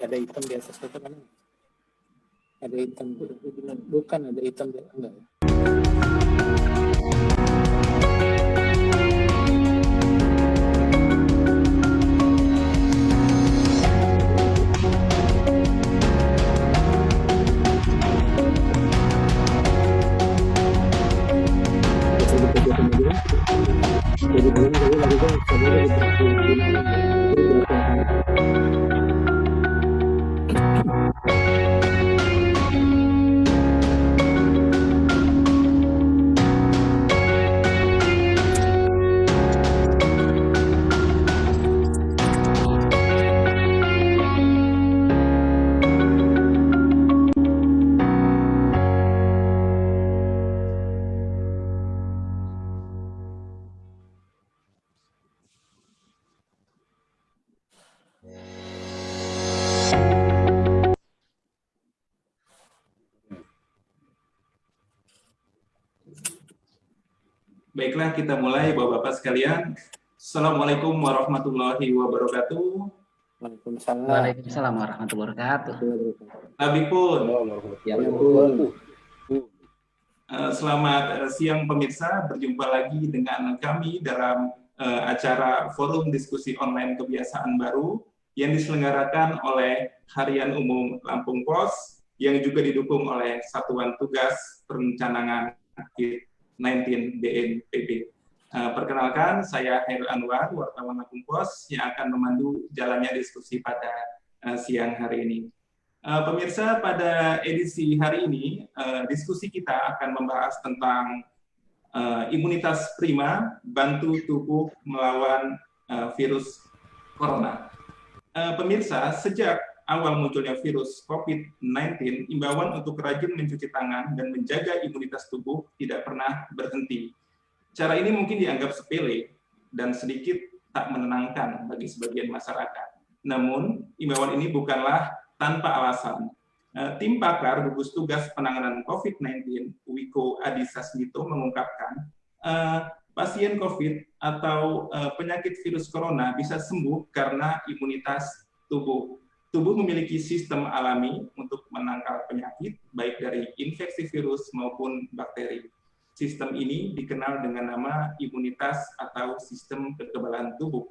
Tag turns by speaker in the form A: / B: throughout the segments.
A: Ada hitam di atas itu kan? Ada hitam, bukan ada hitam di enggak ya? Jadi belum lagi kan sebenarnya
B: Baiklah, kita mulai, Bapak-Bapak sekalian. Assalamualaikum warahmatullahi wabarakatuh.
C: Waalaikumsalam warahmatullahi wabarakatuh.
B: Tabipun.
C: Ya,
B: Selamat siang pemirsa, berjumpa lagi dengan kami dalam acara Forum Diskusi Online Kebiasaan Baru yang diselenggarakan oleh Harian Umum Lampung Pos yang juga didukung oleh Satuan Tugas Perencanaan COVID-19 BNPB. Perkenalkan, saya Hairul Anwar, wartawan Lampung Pos yang akan memandu jalannya diskusi pada siang hari ini. Pemirsa, pada edisi hari ini, diskusi kita akan membahas tentang imunitas prima, bantu tubuh melawan virus corona. Pemirsa, sejak awal munculnya virus COVID-19, imbauan untuk rajin mencuci tangan dan menjaga imunitas tubuh tidak pernah berhenti. Cara ini mungkin dianggap sepele dan sedikit tak menenangkan bagi sebagian masyarakat. Namun, imbauan ini bukanlah tanpa alasan. Tim pakar gugus tugas penanganan COVID-19, Wiko Adhisa Smito, mengungkapkan pasien COVID atau penyakit virus corona bisa sembuh karena imunitas tubuh. Tubuh memiliki sistem alami untuk menangkal penyakit, baik dari infeksi virus maupun bakteri. Sistem ini dikenal dengan nama imunitas atau sistem kekebalan tubuh.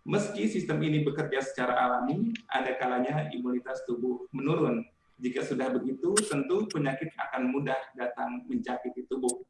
B: Meski sistem ini bekerja secara alami, ada kalanya imunitas tubuh menurun. Jika sudah begitu, tentu penyakit akan mudah datang menjangkiti tubuh.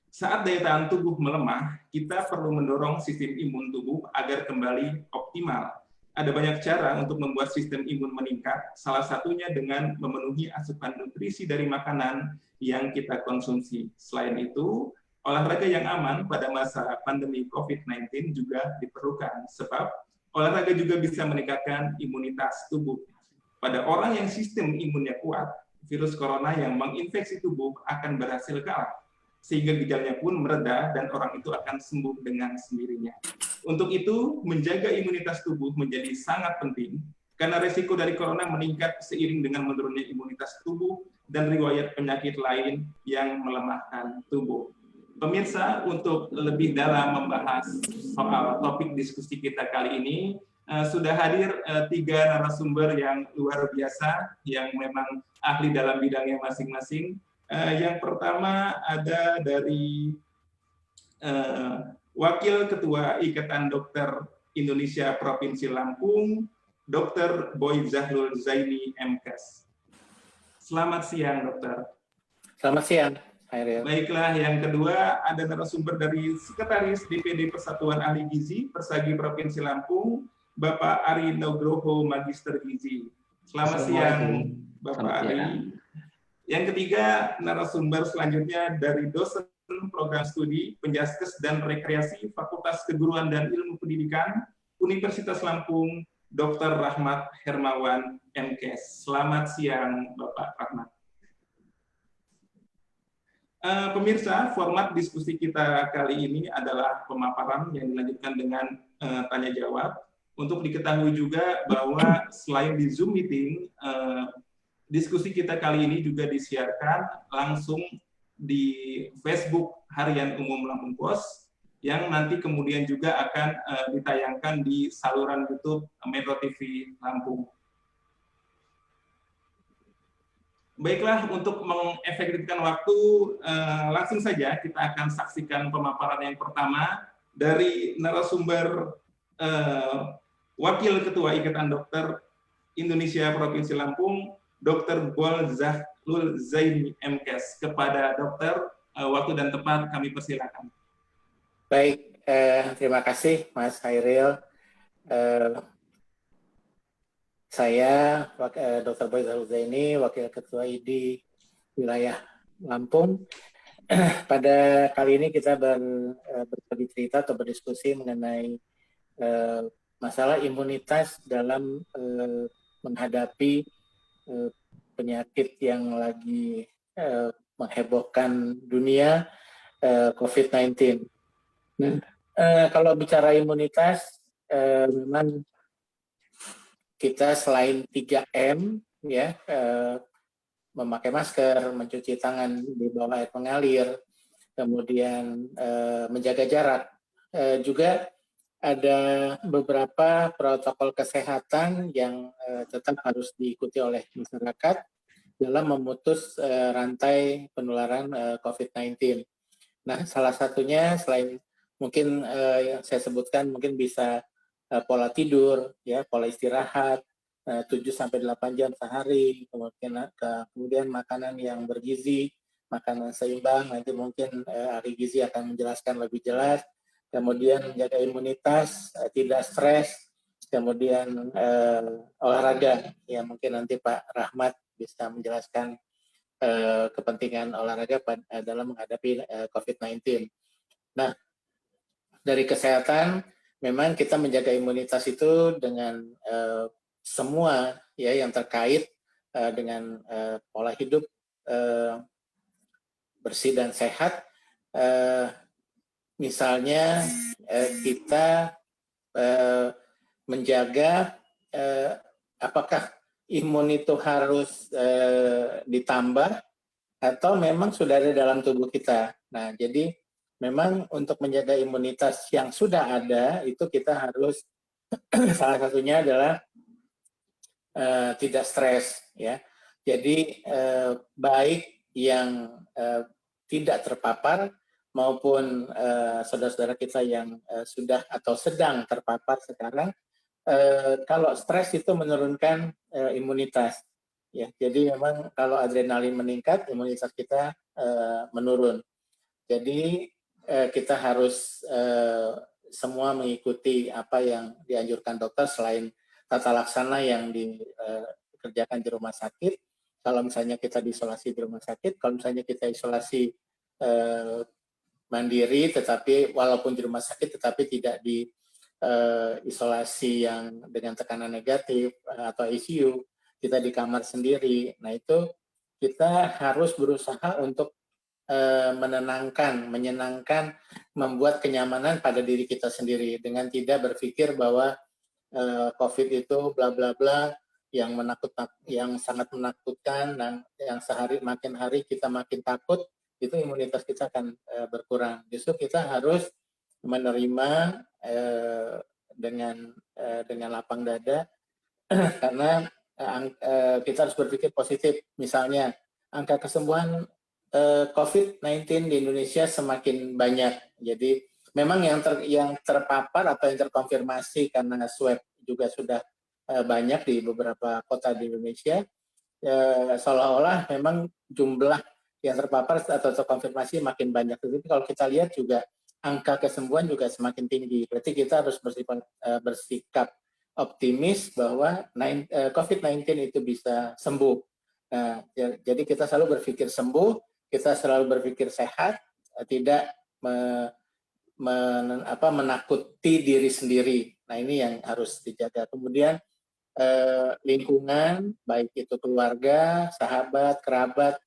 B: Saat daya tahan tubuh melemah, kita perlu mendorong sistem imun tubuh agar kembali optimal. Ada banyak cara untuk membuat sistem imun meningkat, salah satunya dengan memenuhi asupan nutrisi dari makanan yang kita konsumsi. Selain itu, olahraga yang aman pada masa pandemi COVID-19 juga diperlukan, sebab olahraga juga bisa meningkatkan imunitas tubuh. Pada orang yang sistem imunnya kuat, virus corona yang menginfeksi tubuh akan berhasil kalah, sehingga gejalanya pun mereda dan orang itu akan sembuh dengan sendirinya. Untuk itu, menjaga imunitas tubuh menjadi sangat penting, karena resiko dari corona meningkat seiring dengan menurunnya imunitas tubuh dan riwayat penyakit lain yang melemahkan tubuh. Pemirsa, untuk lebih dalam membahas soal topik diskusi kita kali ini, sudah hadir 3 narasumber yang luar biasa, yang memang ahli dalam bidangnya masing-masing. Yang pertama ada dari Wakil Ketua Ikatan Dokter Indonesia Provinsi Lampung, Dr. Boy Zahlul Zaini, MKes. Selamat siang, dokter.
A: Selamat siang.
B: Baiklah, yang kedua ada narasumber dari Sekretaris DPD Persatuan Ahli Gizi Persagi Provinsi Lampung, Bapak Ari Nugroho, Magister Gizi. Selamat siang, Bapak Ari. Yang ketiga, narasumber selanjutnya dari dosen program studi Penjaskes dan Rekreasi Fakultas Keguruan dan Ilmu Pendidikan Universitas Lampung, Dr. Rahmat Hermawan, MKes. Selamat siang, Bapak Rahmat. Pemirsa, format diskusi kita kali ini adalah pemaparan yang dilanjutkan dengan tanya jawab. Untuk diketahui juga bahwa selain di Zoom meeting, diskusi kita kali ini juga disiarkan langsung di Facebook Harian Umum Lampung Pos, yang nanti kemudian juga akan ditayangkan di saluran YouTube Metro TV Lampung. Baiklah, untuk mengefektifkan waktu, langsung saja kita akan saksikan pemaparan yang pertama dari narasumber Wakil Ketua Ikatan Dokter Indonesia Provinsi Lampung, Dr. Bol Zahlul Zaini MKes. Kepada dokter, waktu dan tempat kami persilakan.
A: Baik, terima kasih Mas Hairil. Saya Dr. Boy Zahlul Zaini, Wakil Ketua ID Wilayah Lampung. Pada kali ini kita berbagi cerita atau berdiskusi mengenai masalah imunitas dalam menghadapi penyakit yang lagi menghebohkan dunia, COVID-19. Nah, kalau bicara imunitas, memang kita selain 3M, ya, memakai masker, mencuci tangan di bawah air mengalir, kemudian menjaga jarak, juga ada beberapa protokol kesehatan yang tetap harus diikuti oleh masyarakat dalam memutus rantai penularan COVID-19. Nah, salah satunya selain mungkin yang saya sebutkan mungkin bisa pola tidur, ya, pola istirahat 7-8 jam sehari, kemudian makanan yang bergizi, makanan seimbang, nanti mungkin ahli gizi akan menjelaskan lebih jelas, kemudian menjaga imunitas, tidak stres, kemudian olahraga, ya mungkin nanti Pak Rahmat bisa menjelaskan kepentingan olahraga dalam menghadapi COVID-19. Nah, dari kesehatan, memang kita menjaga imunitas itu dengan semua ya yang terkait dengan pola hidup bersih dan sehat. Misalnya kita menjaga apakah imun itu harus ditambah atau memang sudah ada dalam tubuh kita. Nah, jadi memang untuk menjaga imunitas yang sudah ada itu kita harus salah satunya adalah tidak stres, ya. Jadi baik yang tidak terpapar maupun saudara-saudara kita yang sudah atau sedang terpapar sekarang, kalau stres itu menurunkan imunitas, ya. Jadi memang kalau adrenalin meningkat, imunitas kita menurun. Jadi kita harus semua mengikuti apa yang dianjurkan dokter selain tata laksana yang dikerjakan di rumah sakit. Kalau misalnya kita diisolasi di rumah sakit, kalau misalnya kita isolasi mandiri, tetapi walaupun di rumah sakit, tetapi tidak di isolasi yang dengan tekanan negatif atau ICU, kita di kamar sendiri. Nah itu kita harus berusaha untuk menenangkan, menyenangkan, membuat kenyamanan pada diri kita sendiri dengan tidak berpikir bahwa COVID itu bla bla bla yang sangat menakutkan dan yang makin hari kita makin takut, itu imunitas kita akan berkurang. Justru kita harus menerima dengan lapang dada karena kita harus berpikir positif. Misalnya angka kesembuhan COVID-19 di Indonesia semakin banyak. Jadi memang yang terpapar atau yang terkonfirmasi karena swab juga sudah banyak di beberapa kota di Indonesia. Seolah-olah memang jumlah yang terpapar atau terkonfirmasi makin banyak. Tapi kalau kita lihat juga angka kesembuhan juga semakin tinggi. Berarti kita harus bersikap optimis bahwa COVID-19 itu bisa sembuh. Nah, jadi kita selalu berpikir sembuh, kita selalu berpikir sehat, tidak menakuti diri sendiri. Nah, ini yang harus dijaga. Kemudian lingkungan, baik itu keluarga, sahabat, kerabat,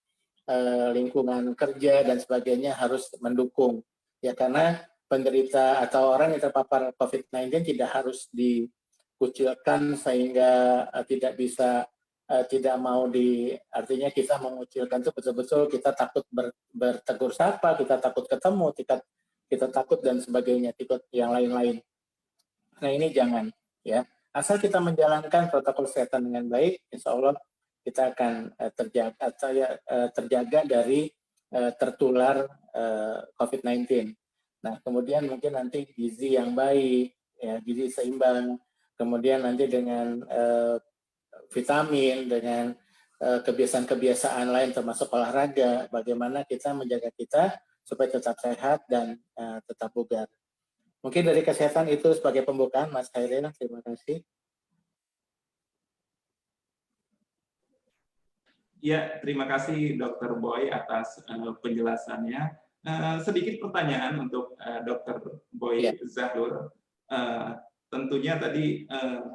A: lingkungan kerja dan sebagainya harus mendukung. Ya, karena penderita atau orang yang terpapar COVID-19 tidak harus dikucilkan sehingga tidak bisa tidak mau artinya kita mengucilkan itu betul-betul kita takut bertegur sapa, kita takut ketemu, kita takut dan sebagainya, takut yang lain-lain. Nah, ini jangan, ya. Asal kita menjalankan protokol kesehatan dengan baik, insya Allah kita akan terjaga dari tertular COVID-19. Nah, kemudian mungkin nanti gizi yang baik, ya, gizi seimbang, kemudian nanti dengan vitamin, dengan kebiasaan-kebiasaan lain termasuk olahraga, bagaimana kita menjaga kita supaya tetap sehat dan tetap bugar. Mungkin dari kesehatan itu sebagai pembukaan, Mas Khairil, terima kasih.
B: Ya, terima kasih Dr. Boy atas penjelasannya. Sedikit pertanyaan untuk Dr. Boy Zahur. Tentunya tadi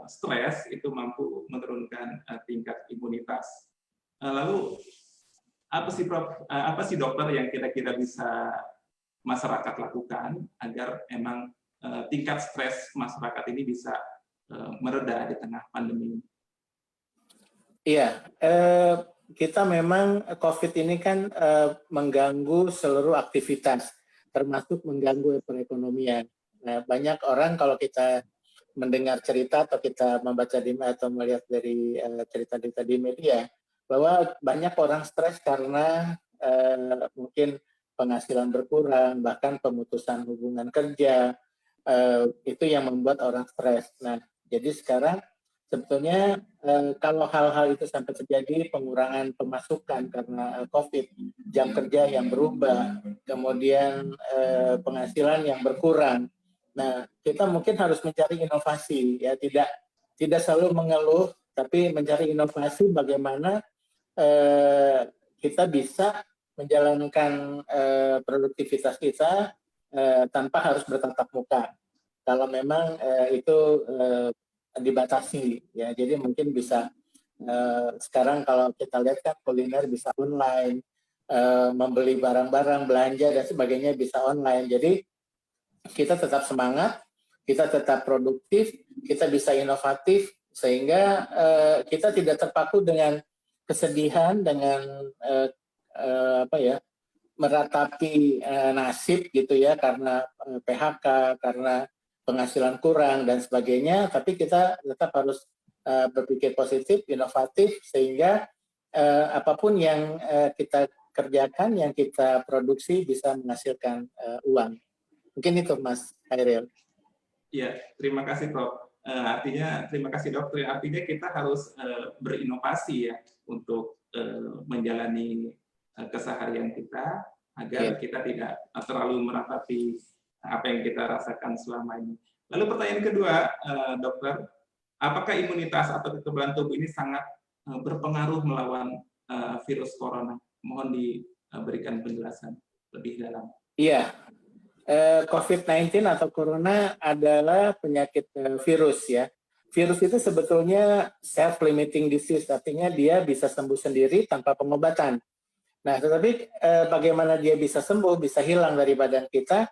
B: stres itu mampu menurunkan tingkat imunitas. Lalu apa sih dokter yang kira-kira bisa masyarakat lakukan agar emang tingkat stres masyarakat ini bisa mereda di tengah pandemi?
A: Iya, kita memang COVID ini kan mengganggu seluruh aktivitas, termasuk mengganggu perekonomian. Nah, banyak orang kalau kita mendengar cerita atau kita membaca atau melihat dari cerita-cerita di media, bahwa banyak orang stres karena mungkin penghasilan berkurang, bahkan pemutusan hubungan kerja, itu yang membuat orang stres. Nah, jadi sekarang sebetulnya kalau hal-hal itu sampai terjadi, pengurangan pemasukan karena COVID, jam kerja yang berubah, kemudian penghasilan yang berkurang. Nah, kita mungkin harus mencari inovasi, ya, tidak selalu mengeluh, tapi mencari inovasi bagaimana kita bisa menjalankan produktivitas kita tanpa harus bertatap muka. Kalau memang itu dibatasi, ya, jadi mungkin bisa sekarang kalau kita lihat kan kuliner bisa online, membeli barang-barang, belanja dan sebagainya bisa online. Jadi kita tetap semangat, kita tetap produktif, kita bisa inovatif sehingga kita tidak terpaku dengan kesedihan, dengan meratapi nasib gitu ya, karena PHK, karena penghasilan kurang dan sebagainya, tapi kita tetap harus berpikir positif, inovatif, sehingga apapun yang kita kerjakan, yang kita produksi bisa menghasilkan uang. Mungkin itu, Mas Khairil.
B: Ya, terima kasih Prof. Artinya, terima kasih dokter. Artinya kita harus berinovasi ya untuk menjalani keseharian kita agar kita tidak terlalu meratapi apa yang kita rasakan selama ini. Lalu pertanyaan kedua, dokter, apakah imunitas atau kekebalan tubuh ini sangat berpengaruh melawan virus corona? Mohon diberikan penjelasan lebih dalam.
A: Iya, COVID-19 atau corona adalah penyakit virus ya. Virus itu sebetulnya self-limiting disease, artinya dia bisa sembuh sendiri tanpa pengobatan. Nah, tetapi bagaimana dia bisa sembuh, bisa hilang dari badan kita,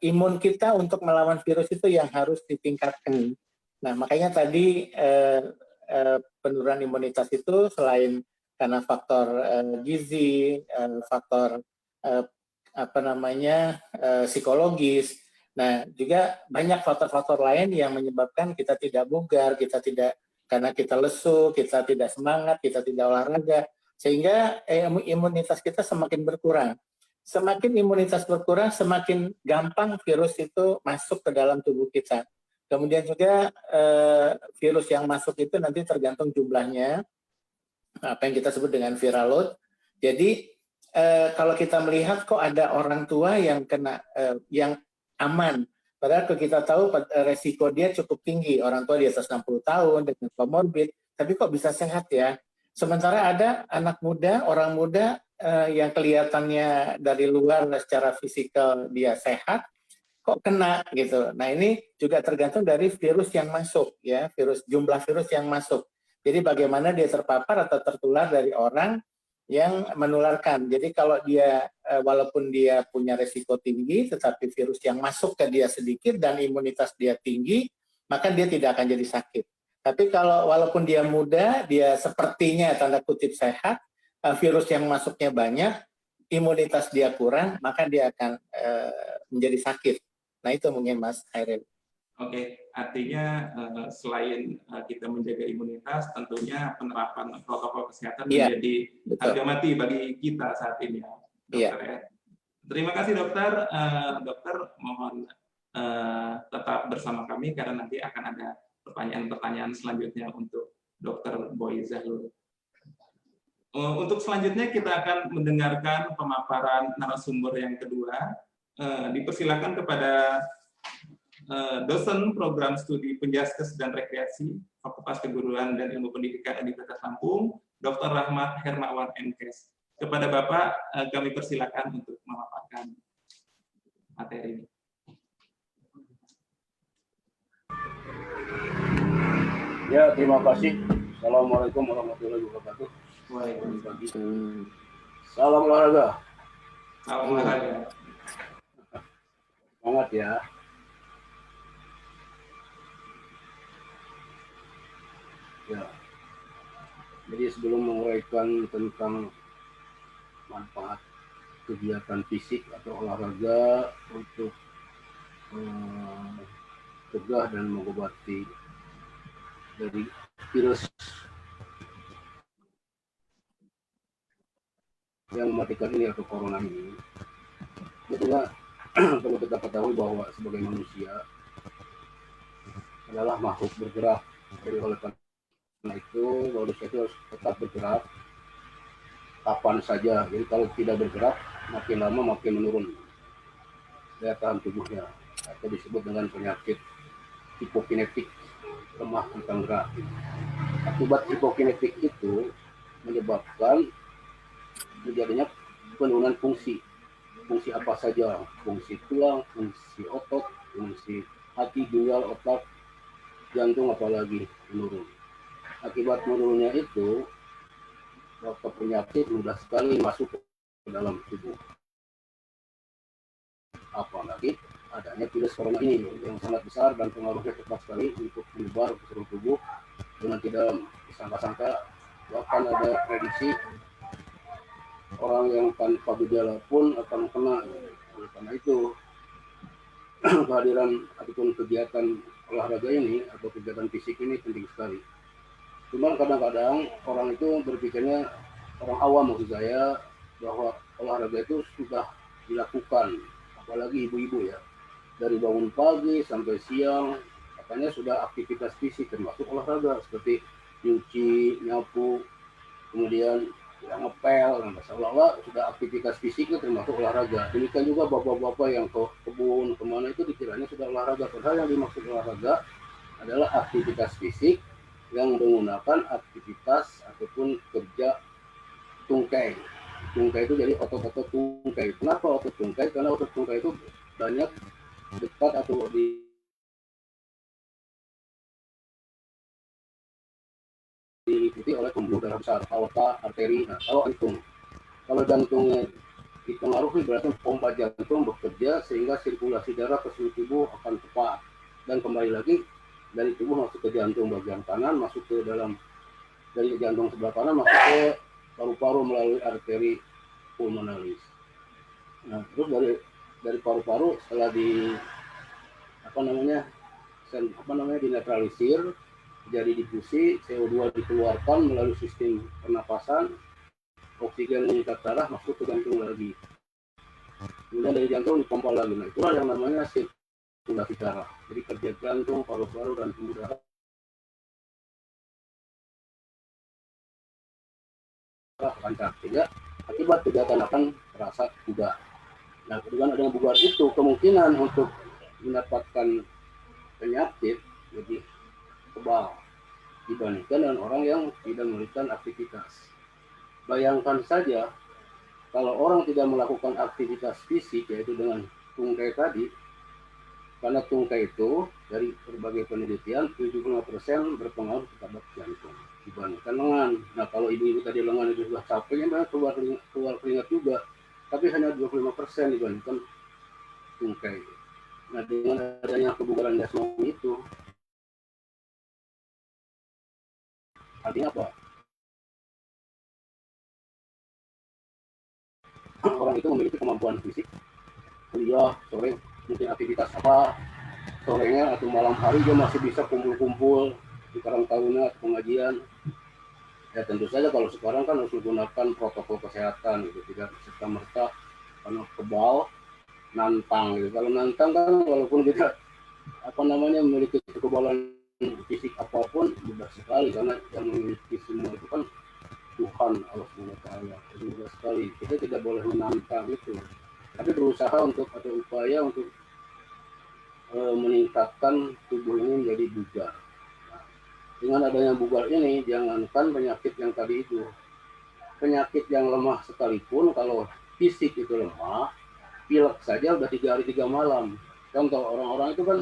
A: imun kita untuk melawan virus itu yang harus ditingkatkan. Nah, makanya tadi penurunan imunitas itu selain karena faktor gizi, faktor psikologis. Nah, juga banyak faktor-faktor lain yang menyebabkan kita tidak bugar, karena kita lesu, kita tidak semangat, kita tidak olahraga, sehingga imunitas kita semakin berkurang. Semakin imunitas berkurang, semakin gampang virus itu masuk ke dalam tubuh kita. Kemudian juga virus yang masuk itu nanti tergantung jumlahnya, apa yang kita sebut dengan viral load. Jadi kalau kita melihat kok ada orang tua yang kena yang aman, padahal kalau kita tahu resiko dia cukup tinggi, orang tua di atas 60 tahun dengan komorbid, tapi kok bisa sehat ya. Sementara ada anak muda, orang muda yang kelihatannya dari luar secara fisikal dia sehat, kok kena gitu. Nah, ini juga tergantung dari virus yang masuk ya, jumlah virus yang masuk. Jadi bagaimana dia terpapar atau tertular dari orang yang menularkan. Jadi kalau dia walaupun dia punya resiko tinggi, tetapi virus yang masuk ke dia sedikit dan imunitas dia tinggi, maka dia tidak akan jadi sakit. Tapi kalau walaupun dia muda, dia sepertinya tanda kutip sehat, virus yang masuknya banyak, imunitas dia kurang, maka dia akan menjadi sakit. Nah itu mungkin Mas Hairil.
B: Oke, artinya selain kita menjaga imunitas, tentunya penerapan protokol kesehatan menjadi harga mati bagi kita saat ini, dokter ya. Terima kasih dokter. Dokter mohon tetap bersama kami karena nanti akan ada pertanyaan-pertanyaan selanjutnya untuk Dokter Boy Zahlul. Untuk selanjutnya kita akan mendengarkan pemaparan narasumber yang kedua. Dipersilakan kepada dosen program studi Penjaskes dan Rekreasi Fakultas Keguruan dan Ilmu Pendidikan Universitas Lampung, Dr. Rahmat Hermawan MKes. Kepada Bapak kami persilakan untuk memaparkan materi ini.
D: Ya, terima kasih. Assalamualaikum warahmatullahi wabarakatuh.
B: Waalaikumsalam.
D: Salam olahraga.
B: Salam olahraga.
D: Semangat ya. Ya. Jadi sebelum menguraikan tentang manfaat kegiatan fisik atau olahraga untuk cegah dan mengobati dari virus yang mematikan ini atau corona ini, tentunya perlu kita ketahui bahwa sebagai manusia adalah makhluk bergerak. Jadi oleh karena itu manusia itu harus tetap bergerak kapan saja. Jadi kalau tidak bergerak, makin lama makin menurun daya tahan tubuhnya, atau disebut dengan penyakit hipokinetik, lemah tentang gerak. Akibat hipokinetik itu menyebabkan terjadinya penurunan fungsi apa saja, fungsi tulang, fungsi otot, fungsi hati, ginjal, otak, jantung apalagi menurun. Akibat menurunnya itu, waktu penyakit mudah sekali masuk ke dalam tubuh. Apalagi adanya virus corona ini yang sangat besar dan pengaruhnya cepat sekali untuk menyebar ke seluruh tubuh dengan tidak disangka-sangka. Bahkan ada prediksi orang yang tanpa gejala pun akan kena. Oleh karena itu kehadiran ataupun kegiatan olahraga ini atau kegiatan fisik ini penting sekali. Cuman kadang-kadang orang itu berpikirnya, orang awam maksud saya, bahwa olahraga itu sudah dilakukan, apalagi ibu-ibu ya, dari bangun pagi sampai siang katanya sudah aktivitas fisik termasuk olahraga seperti nyuci, nyapu, kemudian yang ngepel, seolah-olah sudah aktivitas fisiknya termasuk olahraga. Demikian juga bapak-bapak yang ke kebun kemana itu dikiranya sudah olahraga, padahal yang dimaksud olahraga adalah aktivitas fisik yang menggunakan aktivitas ataupun kerja tungkai. Tungkai itu jadi otot-otot tungkai. Kenapa otot tungkai? Karena otot tungkai itu banyak dekat atau diikuti oleh pembuluh darah besar, aorta, arteri. Nah, kalau jantungnya dipengaruhi berarti pompa jantung bekerja sehingga sirkulasi darah ke seluruh tubuh akan tepat, dan kembali lagi dari tubuh masuk ke jantung bagian kanan, masuk ke dalam dari jantung sebelah kanan masuk ke paru-paru melalui arteri pulmonalis. Nah, terus dari paru-paru setelah dinetralisir, jadi difusi, CO2 dikeluarkan melalui sistem pernapasan, oksigen meningkat darah masuk ke jantung lagi. Kemudian dari jantung dipompa lagi. Nah, itulah yang namanya sirkulasi darah. Jadi kerja jantung, paru-paru, dan pembuluh darah lancar, sehingga akibat kegiatan akan terasa juga. Nah, dengan adanya bubar itu, kemungkinan untuk mendapatkan penyakit lebih kebal dibandingkan dengan orang yang tidak melakukan aktivitas. Bayangkan saja kalau orang tidak melakukan aktivitas fisik, yaitu dengan tungkai tadi, Karena tungkai itu dari berbagai penelitian 75% berpengaruh terhadap jantung dibandingkan lengan. Nah kalau ibu-ibu tadi lengan itu sudah capek, ya keluar keringat juga, tapi hanya 25% dibandingkan tungkai. Nah dengan adanya kebugaran jasmani itu, artinya apa? Orang itu memiliki kemampuan fisik, kuliah sore mungkin aktivitas apa sorenya atau malam hari dia masih bisa kumpul-kumpul di karang taruna atau pengajian. Ya tentu saja kalau sekarang kan harus menggunakan protokol kesehatan gitu, tidak serta-merta karena kebal nantang gitu. Kalau nantang kan walaupun kita memiliki kekebalan fisik apapun mudah sekali, karena yang memiliki semua itu kan Tuhan Allah SWT. Jadi mudah sekali, kita tidak boleh menantang itu, tapi berusaha untuk ada upaya untuk meningkatkan tubuh ini menjadi bugar. Nah, dengan adanya bugar ini, jangankan penyakit yang tadi itu, penyakit yang lemah sekalipun, kalau fisik itu lemah, pilek saja udah 3 hari 3 malam. Contoh orang-orang itu kan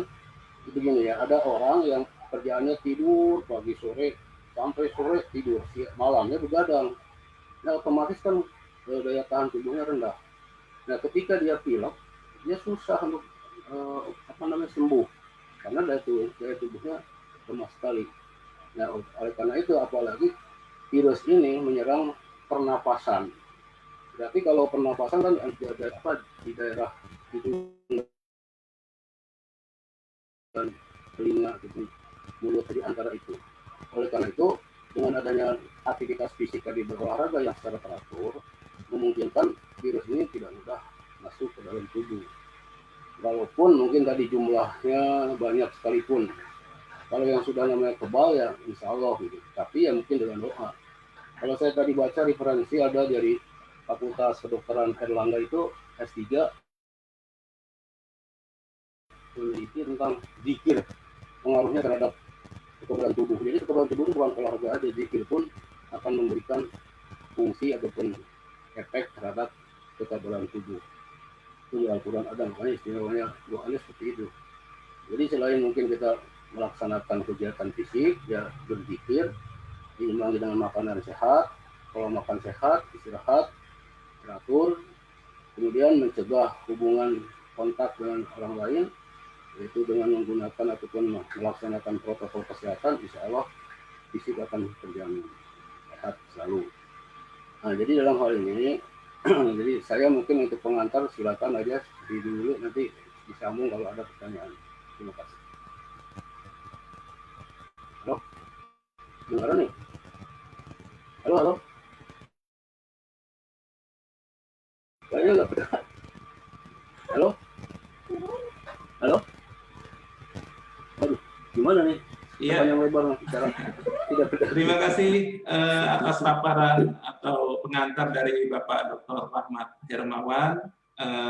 D: begini ya, ada orang yang kerjaannya tidur pagi sore sampai sore tidur, malamnya begadang. Nah otomatis kan daya tahan tubuhnya rendah. Nah ketika dia pilek, dia susah untuk sembuh karena daya tubuhnya lemah sekali. Nah oleh karena itu apalagi virus ini menyerang pernapasan. Berarti kalau pernapasan kan ada di daerah hidung dan telinga gitu, mulut di antara itu. Oleh karena itu dengan adanya aktivitas fisik tadi berolahraga yang secara teratur memungkinkan virus ini tidak mudah masuk ke dalam tubuh. Walaupun mungkin tadi jumlahnya banyak sekalipun, kalau yang sudah namanya kebal ya insya Allah gitu. Tapi ya mungkin dengan doa. Kalau saya tadi baca referensi ada dari Fakultas Kedokteran Erlangga itu S3 meneliti tentang zikir pengaruhnya terhadap kekebalan tubuh. Jadi kekebalan tubuh itu bukan olahraga aja, zikir pun akan memberikan fungsi ataupun efek terhadap kekebalan tubuh. Itu di Al-Quran ada, makanya istilahnya doanya seperti itu. Jadi selain mungkin kita melaksanakan kegiatan fisik, ya berzikir, diimbangi dengan makanan sehat. Kalau makan sehat, istirahat, teratur, kemudian mencegah hubungan kontak dengan orang lain, yaitu dengan menggunakan ataupun melaksanakan protokol kesehatan, insya Allah fisik akan terjamin sehat selalu. Nah, jadi dalam hal ini, jadi saya mungkin untuk pengantar silakan aja di dulu, nanti disambung kalau ada pertanyaan. Terima kasih. Halo, dengar nih? Halo. Kayaknya nggak benar. Halo. Aduh, gimana nih?
B: Iya.
D: Yang lebar bicara. Tidak benar.
B: Terima kasih atas paparan atau pengantar dari Bapak Dr. Rahmat Hermawan.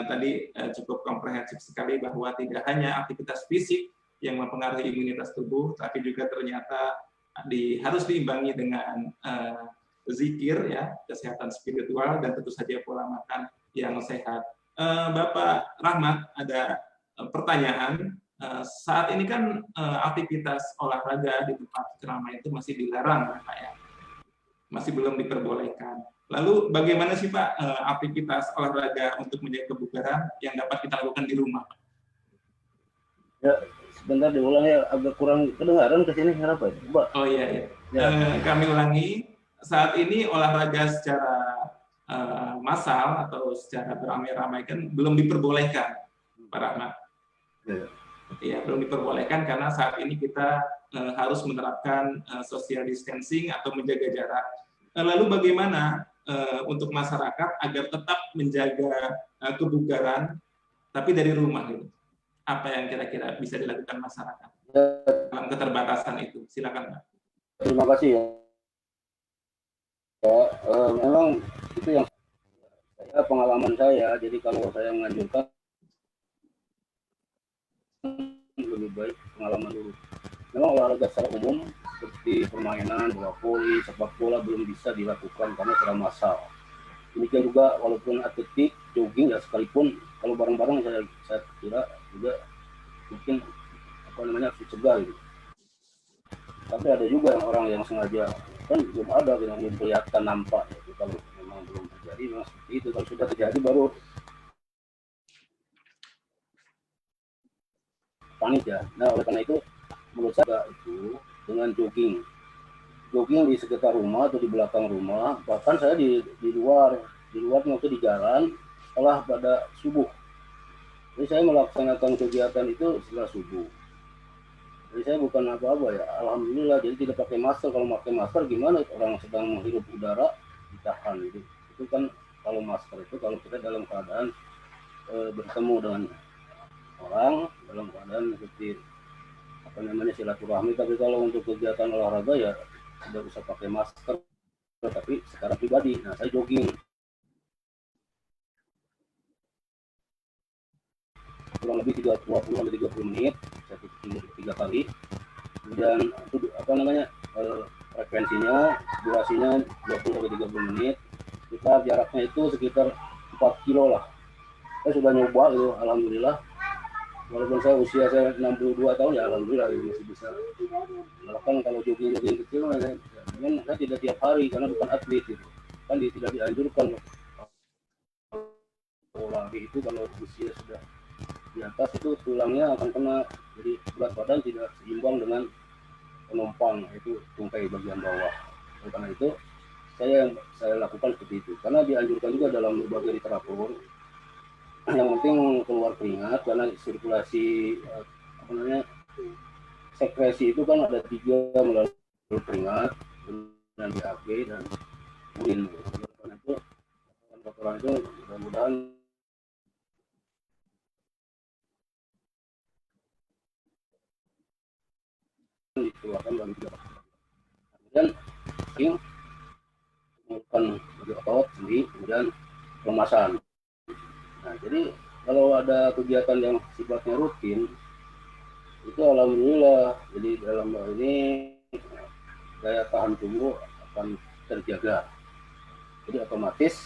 B: Tadi cukup komprehensif sekali bahwa tidak hanya aktivitas fisik yang mempengaruhi imunitas tubuh, tapi juga ternyata harus diimbangi dengan zikir, ya, kesehatan spiritual, dan tentu saja pola makan yang sehat. Bapak Rahmat, ada pertanyaan. Saat ini kan aktivitas olahraga di tempat keramaian itu masih dilarang, Pak, ya, masih belum diperbolehkan. Lalu bagaimana sih Pak aktivitas olahraga untuk menjaga kebugaran yang dapat kita lakukan di rumah?
D: Ya, sebentar diulang ya, agak kurang kedengaran ke sini, kenapa ya? Coba.
B: Oh iya. Kami ulangi. Saat ini olahraga secara massal atau secara beramai-ramai kan belum diperbolehkan, Pak Rahmat. Ya, belum diperbolehkan karena saat ini kita harus menerapkan social distancing atau menjaga jarak. Lalu bagaimana untuk masyarakat agar tetap menjaga kebugaran tapi dari rumah gitu? Apa yang kira-kira bisa dilakukan masyarakat dalam keterbatasan itu? Silakan Pak.
D: Terima kasih ya. Memang itu yang pengalaman saya. Jadi kalau saya menganjurkan lebih baik pengalaman dulu. Memang olahraga secara umum seperti permainan bola voli, sepak bola belum bisa dilakukan karena secara massal. Demikian juga walaupun atletik, jogging ya sekalipun kalau bareng-bareng saya kira juga mungkin apa namanya harus dicegah gitu. Tapi ada juga yang orang yang sengaja, kan belum ada yang belum kelihatan nampak gitu. Kalau memang belum terjadi memang seperti itu, kalau sudah terjadi baru panik ya. Nah oleh karena itu menurut saya itu dengan jogging di sekitar rumah atau di belakang rumah, bahkan saya di luar waktu di jalan setelah pada subuh. Jadi saya melaksanakan kegiatan itu setelah subuh. Jadi saya bukan apa-apa ya, alhamdulillah. Jadi tidak pakai masker. Kalau pakai masker gimana orang sedang menghirup udara ditahan gitu. Itu kan kalau masker itu kalau kita dalam keadaan bertemu dengan orang dalam keadaan seperti apa namanya silaturahmi. Tapi kalau untuk kegiatan olahraga ya tidak usah pakai masker. Tapi secara pribadi, nah saya jogging kurang lebih 20-30 menit, saya 3 kali. Kemudian itu apa namanya frekuensinya, durasinya 20-30 menit. Kita jaraknya itu sekitar 4 kilo lah. Saya sudah nyoba gitu, alhamdulillah. Walaupun saya usia saya 62 tahun ya alhamdulillah masih bisa. Bahkan kalau jogging kecil saya tidak tiap hari karena bukan atlet gitu. Kan tidak dianjurkan lari itu kalau usia sudah di atas itu tulangnya akan kena, jadi berat badan tidak seimbang dengan penumpang, itu tungkai bagian bawah. Oleh karena itu saya lakukan seperti itu karena dianjurkan juga dalam berbagai literatur. Yang penting keluar keringat karena sirkulasi apa namanya sekresi itu kan ada 3 melalui keringat dan BAB dan urin. Karena itu kotoran itu mudah-mudahan dikeluarkan dalam 3 hari. Kemudian melakukan bagi otot sendi, kemudian pemasan. Nah, jadi kalau ada kegiatan yang sifatnya rutin, itu alhamdulillah. Jadi dalam hal ini daya tahan tubuh akan terjaga. Jadi otomatis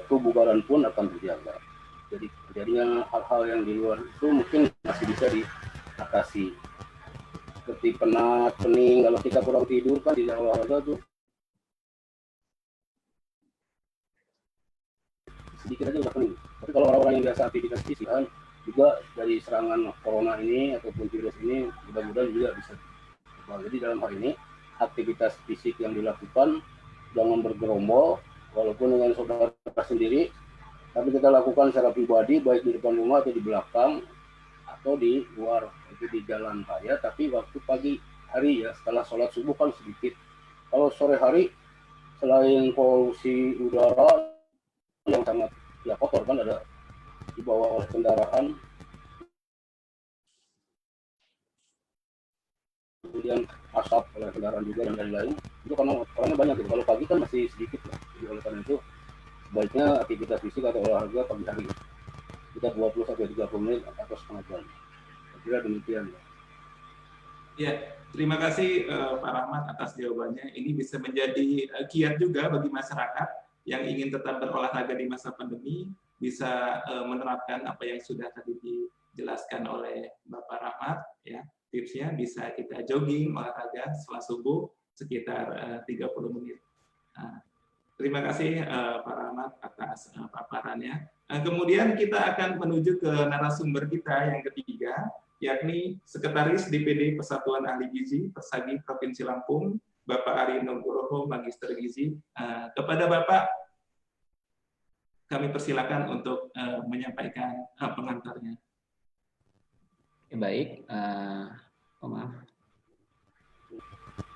D: kebugaran pun akan terjaga. Jadi terjadinya hal-hal yang di luar itu mungkin masih bisa diatasi. Seperti penat, pening, kalau kita kurang tidur kan di olahraga tuh sedikit aja udah pening. Tapi kalau orang-orang yang biasa aktivitas fisik kan juga dari serangan corona ini ataupun virus ini mudah-mudahan juga bisa. Jadi dalam hal ini aktivitas fisik yang dilakukan jangan bergerombol, walaupun dengan saudara sendiri, tapi kita lakukan secara pribadi baik di depan rumah atau di belakang atau di luar, itu di jalan raya. Tapi waktu pagi hari ya setelah sholat subuh kan sedikit. Kalau sore hari selain polusi udara yang sangat ya kotor kan ada dibawa oleh kendaraan, kemudian asap oleh kendaraan juga dan lain-lain, itu karena orangnya banyak gitu. Kalau pagi kan masih sedikit lah. Jadi oleh karena itu sebaiknya aktivitas fisik atau olahraga pagi hari kita 20-30 menit atau setengah jam. Saya kira demikian ya.
B: Ya, terima kasih Pak Rahmat atas jawabannya. Ini bisa menjadi kiat juga bagi masyarakat yang ingin tetap berolahraga di masa pandemi, bisa menerapkan apa yang sudah tadi dijelaskan oleh Bapak Rahmat. Ya, tipsnya bisa kita jogging, olahraga setelah subuh sekitar 30 menit. Terima kasih Pak Rahmat atas paparannya. Kemudian kita akan menuju ke narasumber kita yang ketiga, yakni Sekretaris DPD Persatuan Ahli Gizi Persagi Provinsi Lampung, Bapak Ari Nugroho, Magister Gizi. Kepada Bapak, kami persilakan untuk menyampaikan pengantarnya.
C: Baik, maaf.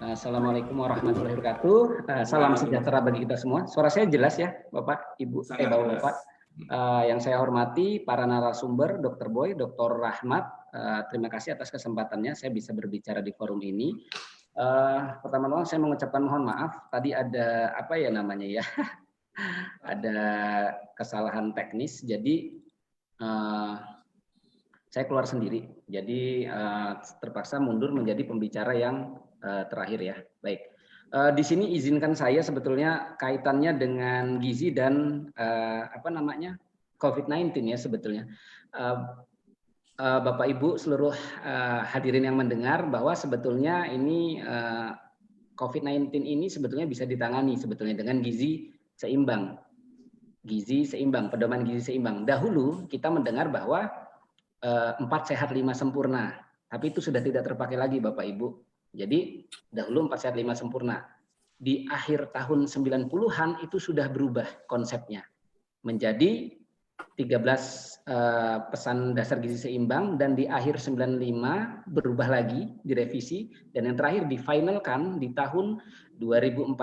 C: Assalamualaikum warahmatullahi wabarakatuh. Salam sejahtera bagi kita semua. Suara saya jelas ya, Bapak, Ibu, Bapak-Bapak. Yang saya hormati para narasumber, Dr. Boy, Dr. Rahmat. Terima kasih atas kesempatannya saya bisa berbicara di forum ini. Pertama-tama saya mengucapkan mohon maaf. Tadi ada apa ya namanya ya? Ada kesalahan teknis. Jadi saya keluar sendiri. Jadi terpaksa mundur menjadi pembicara yang terakhir ya. Baik. Di sini izinkan saya sebetulnya kaitannya dengan gizi dan apa namanya COVID-19 ya sebetulnya. Bapak Ibu seluruh hadirin yang mendengar bahwa sebetulnya ini COVID-19 ini sebetulnya bisa ditangani sebetulnya dengan gizi seimbang. Gizi seimbang, pedoman gizi seimbang. Dahulu kita mendengar bahwa 4 sehat 5 sempurna, tapi itu sudah tidak terpakai lagi Bapak Ibu. Jadi dahulu 4 sehat 5 sempurna. Di akhir tahun 90-an itu sudah berubah konsepnya menjadi 13 pesan dasar gizi seimbang, dan di akhir 95 berubah lagi, direvisi, dan yang terakhir difinalkan di tahun 2014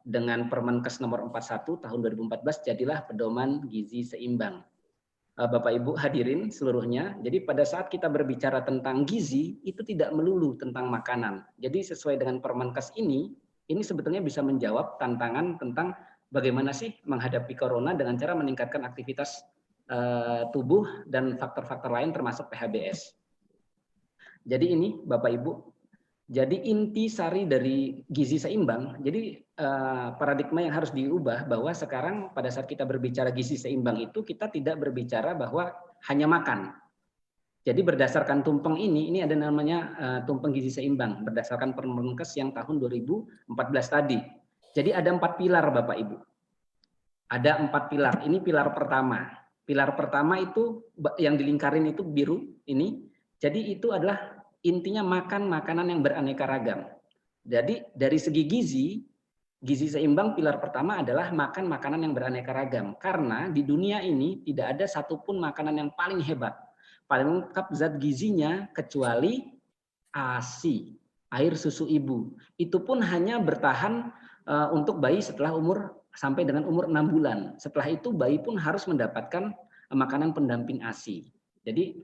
C: dengan Permenkes nomor 41 tahun 2014 jadilah pedoman gizi seimbang. Bapak Ibu hadirin seluruhnya, jadi pada saat kita berbicara tentang gizi itu tidak melulu tentang makanan. Jadi sesuai dengan Permenkes ini sebetulnya bisa menjawab tantangan tentang bagaimana sih menghadapi corona dengan cara meningkatkan aktivitas tubuh dan faktor-faktor lain termasuk PHBS. Jadi ini Bapak Ibu, jadi inti sari dari gizi seimbang, jadi paradigma yang harus diubah bahwa sekarang pada saat kita berbicara gizi seimbang itu kita tidak berbicara bahwa hanya makan. Jadi berdasarkan tumpeng ini ada namanya tumpeng gizi seimbang berdasarkan Permenkes yang tahun 2014 tadi. Jadi ada 4 pilar Bapak Ibu. Ada 4 pilar. Ini pilar pertama. Pilar pertama itu yang dilingkarin itu biru ini. Jadi itu adalah intinya makan makanan yang beraneka ragam. Jadi dari segi gizi seimbang pilar pertama adalah makan makanan yang beraneka ragam. Karena di dunia ini tidak ada satupun makanan yang paling hebat, paling lengkap zat gizinya kecuali ASI, air susu ibu. Itu pun hanya bertahan untuk bayi setelah sampai dengan umur 6 bulan. Setelah itu bayi pun harus mendapatkan makanan pendamping ASI. Jadi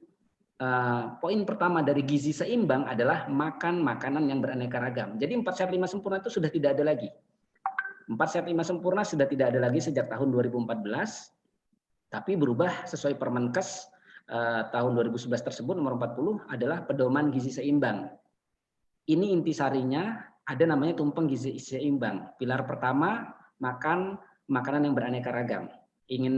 C: poin pertama dari gizi seimbang adalah makan makanan yang beraneka ragam. Jadi 4 sehat 5 sempurna itu sudah tidak ada lagi. 4 sehat 5 sempurna sudah tidak ada lagi sejak tahun 2014, tapi berubah sesuai Permenkes tahun 2011 tersebut nomor 40 adalah pedoman gizi seimbang. Ini intisarinya ada namanya tumpeng gizi seimbang. Pilar pertama, makan makanan yang beraneka ragam. Ingin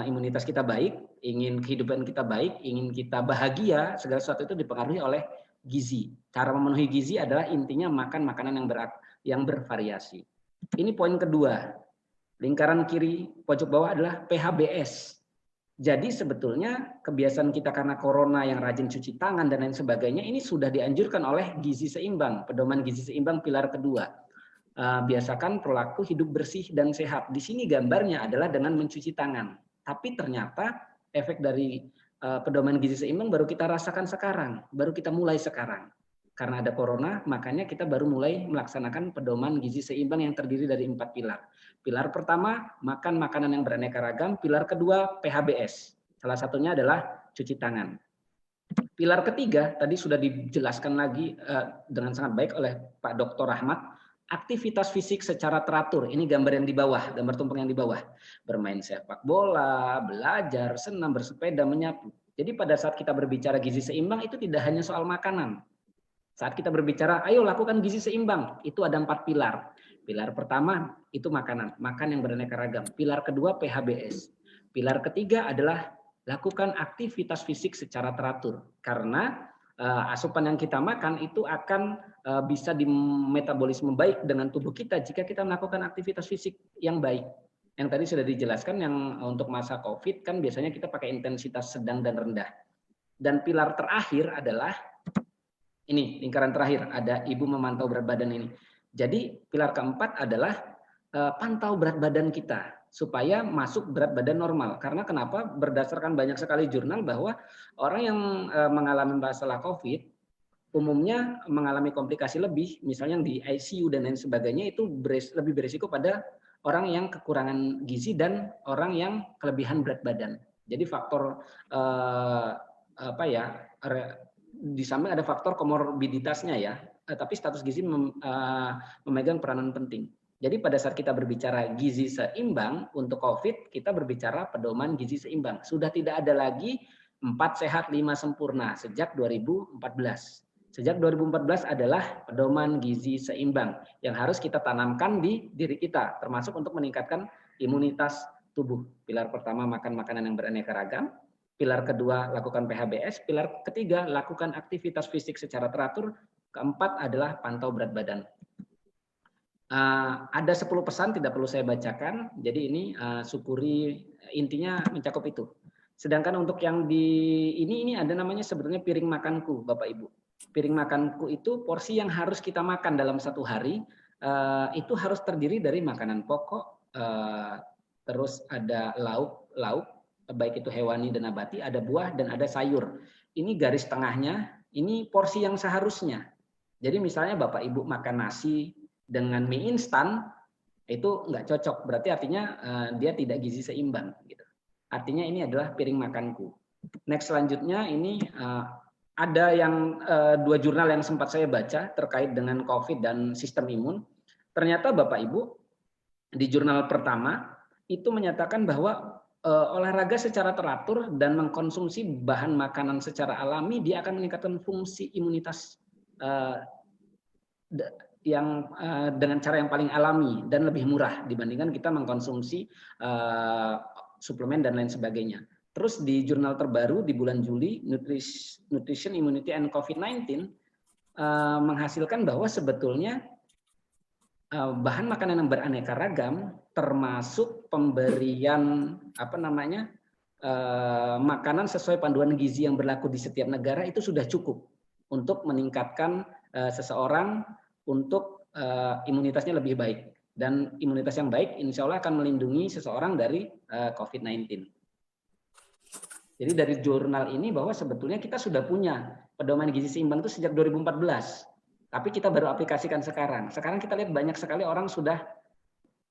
C: imunitas kita baik, ingin kehidupan kita baik, ingin kita bahagia, segala sesuatu itu dipengaruhi oleh gizi. Cara memenuhi gizi adalah intinya makan makanan yang bervariasi. Ini poin kedua. Lingkaran kiri pojok bawah adalah PHBS. Jadi sebetulnya kebiasaan kita karena corona yang rajin cuci tangan dan lain sebagainya ini sudah dianjurkan oleh gizi seimbang, pedoman gizi seimbang pilar kedua. Biasakan perilaku hidup bersih dan sehat. Di sini gambarnya adalah dengan mencuci tangan. Tapi ternyata efek dari pedoman gizi seimbang baru kita rasakan sekarang, baru kita mulai sekarang. Karena ada corona, makanya kita baru mulai melaksanakan pedoman gizi seimbang yang terdiri dari 4 pilar. Pilar pertama, makan makanan yang beraneka ragam. Pilar kedua, PHBS. Salah satunya adalah cuci tangan. Pilar ketiga, tadi sudah dijelaskan lagi dengan sangat baik oleh Pak Dr. Rahmat. Aktivitas fisik secara teratur. Ini gambar yang di bawah, gambar tumpeng yang di bawah. Bermain sepak bola, belajar, senam, bersepeda, menyapu. Jadi pada saat kita berbicara gizi seimbang itu tidak hanya soal makanan. Saat kita berbicara, ayo lakukan gizi seimbang, itu ada 4 pilar. Pilar pertama itu makanan, makan yang beraneka ragam. Pilar kedua PHBS. Pilar ketiga adalah lakukan aktivitas fisik secara teratur. Karena asupan yang kita makan itu akan bisa dimetabolisme baik dengan tubuh kita jika kita melakukan aktivitas fisik yang baik. Yang tadi sudah dijelaskan, yang untuk masa COVID kan biasanya kita pakai intensitas sedang dan rendah. Dan pilar terakhir adalah ini, lingkaran terakhir, ada ibu memantau berat badan ini. Jadi pilar keempat adalah pantau berat badan kita supaya masuk berat badan normal. Karena kenapa? Berdasarkan banyak sekali jurnal bahwa orang yang mengalami masalah COVID umumnya mengalami komplikasi lebih, misalnya di ICU dan lain sebagainya, itu lebih berisiko pada orang yang kekurangan gizi dan orang yang kelebihan berat badan. Jadi faktor di samping ada faktor komorbiditasnya ya, tapi status gizi memegang peranan penting. Jadi pada saat kita berbicara gizi seimbang untuk COVID, kita berbicara pedoman gizi seimbang. Sudah tidak ada lagi 4 sehat 5 sempurna sejak 2014. Sejak 2014 adalah pedoman gizi seimbang yang harus kita tanamkan di diri kita, termasuk untuk meningkatkan imunitas tubuh. Pilar pertama, makan makanan yang beraneka ragam. Pilar kedua, lakukan PHBS. Pilar ketiga, lakukan aktivitas fisik secara teratur. Keempat adalah pantau berat badan. Ada 10 pesan, tidak perlu saya bacakan. Jadi ini syukuri, intinya mencakup itu. Sedangkan untuk yang di ini ada namanya sebetulnya piring makanku, Bapak Ibu. Piring makanku itu porsi yang harus kita makan dalam satu hari. Itu harus terdiri dari makanan pokok, terus ada lauk, baik itu hewani dan nabati, ada buah dan ada sayur. Ini garis tengahnya, ini porsi yang seharusnya. Jadi misalnya Bapak Ibu makan nasi dengan mie instan, itu nggak cocok. Berarti artinya dia tidak gizi seimbang. Gitu. Artinya ini adalah piring makanku. Next selanjutnya ini ada yang 2 jurnal yang sempat saya baca terkait dengan COVID dan sistem imun. Ternyata Bapak Ibu di jurnal pertama itu menyatakan bahwa olahraga secara teratur dan mengkonsumsi bahan makanan secara alami dia akan meningkatkan fungsi imunitas yang dengan cara yang paling alami dan lebih murah dibandingkan kita mengkonsumsi suplemen dan lain sebagainya. Terus di jurnal terbaru di bulan Juli, Nutrition, Immunity and COVID-19 menghasilkan bahwa sebetulnya bahan makanan yang beraneka ragam termasuk pemberian makanan sesuai panduan gizi yang berlaku di setiap negara itu sudah cukup untuk meningkatkan seseorang untuk imunitasnya lebih baik. Dan imunitas yang baik insya Allah akan melindungi seseorang dari COVID-19. Jadi dari jurnal ini bahwa sebetulnya kita sudah punya pedoman gizi seimbang itu sejak 2014. Tapi kita baru aplikasikan sekarang. Sekarang kita lihat banyak sekali orang sudah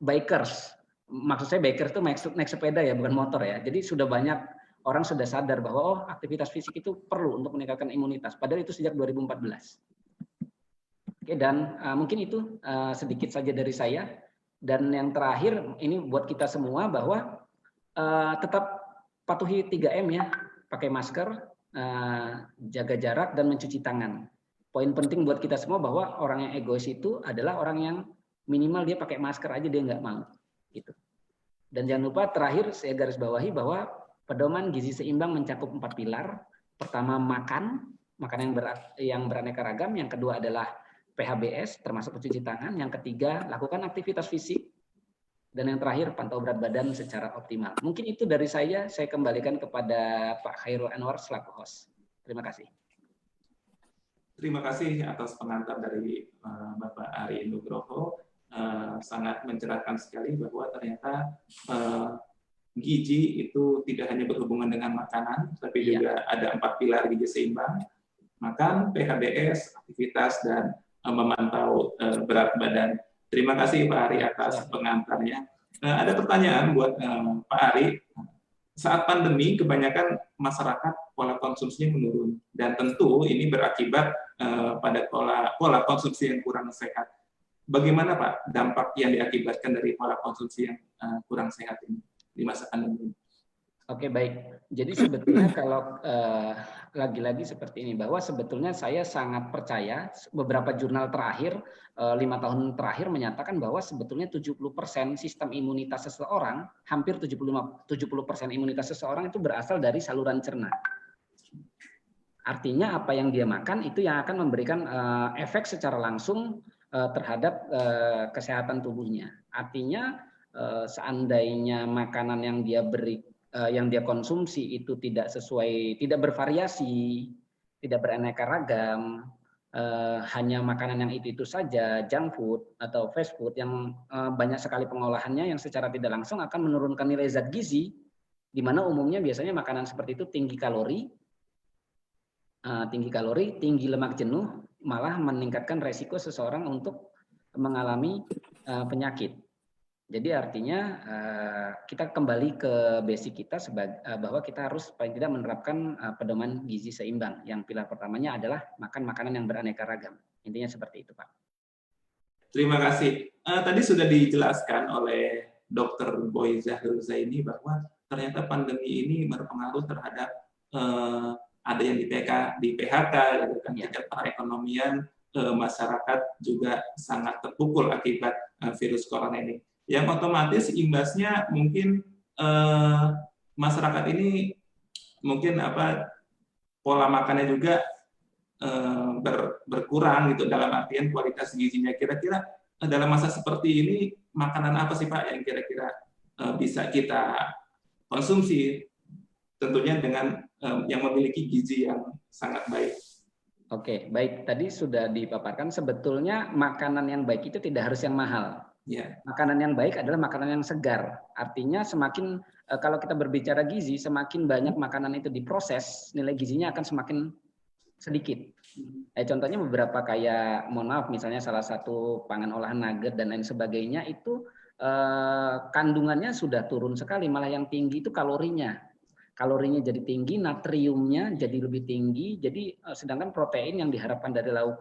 C: bikers. Maksud saya bikers itu naik sepeda ya, bukan motor ya. Jadi sudah banyak orang sudah sadar bahwa aktivitas fisik itu perlu untuk meningkatkan imunitas. Padahal itu sejak 2014. Oke, dan mungkin itu sedikit saja dari saya. Dan yang terakhir ini buat kita semua bahwa tetap patuhi 3M ya, pakai masker, jaga jarak dan mencuci tangan. Poin penting buat kita semua bahwa orang yang egois itu adalah orang yang minimal dia pakai masker aja dia nggak mau, gitu. Dan jangan lupa terakhir saya garis bawahi bahwa pedoman gizi seimbang mencakup 4 pilar. Pertama makanan yang beraneka ragam. Yang kedua adalah PHBS termasuk mencuci tangan. Yang ketiga lakukan aktivitas fisik. Dan yang terakhir pantau berat badan secara optimal. Mungkin itu dari saya kembalikan kepada Pak Khairul Anwar selaku host. Terima kasih.
B: Terima kasih atas pengantar dari Bapak Ari Nugroho. Sangat mencerahkan sekali bahwa ternyata gizi itu tidak hanya berhubungan dengan makanan, tapi juga ada 4 pilar gizi seimbang. Makan, PHBS, aktivitas, dan memantau berat badan. Terima kasih Pak Ari atas pengantarnya. Ada pertanyaan buat Pak Ari. Saat pandemi, kebanyakan masyarakat pola konsumsinya menurun, dan tentu ini berakibat pada pola konsumsi yang kurang sehat. Bagaimana Pak dampak yang diakibatkan dari pola konsumsi yang kurang sehat ini di masa pandemi?
C: Oke, baik. Jadi sebetulnya kalau lagi-lagi seperti ini, bahwa sebetulnya saya sangat percaya beberapa jurnal terakhir, 5 tahun terakhir menyatakan bahwa sebetulnya 70% sistem imunitas seseorang, hampir 70% imunitas seseorang itu berasal dari saluran cerna. Artinya apa yang dia makan itu yang akan memberikan efek secara langsung terhadap kesehatan tubuhnya. Artinya seandainya makanan yang dia beri yang dia konsumsi itu tidak sesuai, tidak bervariasi, tidak beraneka ragam, hanya makanan yang itu saja, junk food atau fast food yang banyak sekali pengolahannya yang secara tidak langsung akan menurunkan nilai zat gizi, di mana umumnya biasanya makanan seperti itu tinggi kalori, tinggi lemak jenuh, malah meningkatkan resiko seseorang untuk mengalami penyakit. Jadi artinya kita kembali ke basic kita bahwa kita harus paling tidak menerapkan pedoman gizi seimbang. Yang pilar pertamanya adalah makan makanan yang beraneka ragam. Intinya seperti itu, Pak.
B: Terima kasih. Tadi sudah dijelaskan oleh Dr. Boy Zahir Zaini bahwa ternyata pandemi ini berpengaruh terhadap ada yang di PHK, gitu kan, tingkat perekonomian masyarakat juga sangat terpukul akibat virus corona ini. Yang otomatis imbasnya mungkin masyarakat ini mungkin pola makannya juga berkurang gitu, dalam artian kualitas gizinya. Kira-kira dalam masa seperti ini makanan apa sih Pak yang kira-kira bisa kita konsumsi, tentunya dengan yang memiliki gizi yang sangat baik?
C: Oke, baik. Tadi sudah dipaparkan, sebetulnya makanan yang baik itu tidak harus yang mahal.
B: Ya.
C: Makanan yang baik adalah makanan yang segar. Artinya semakin kalau kita berbicara gizi, semakin banyak makanan itu diproses, nilai gizinya akan semakin sedikit. Contohnya beberapa kayak, mohon maaf, misalnya salah satu pangan olahan nugget dan lain sebagainya itu kandungannya sudah turun sekali, malah yang tinggi itu kalorinya. Kalorinya jadi tinggi, natriumnya jadi lebih tinggi, jadi sedangkan protein yang diharapkan dari lauk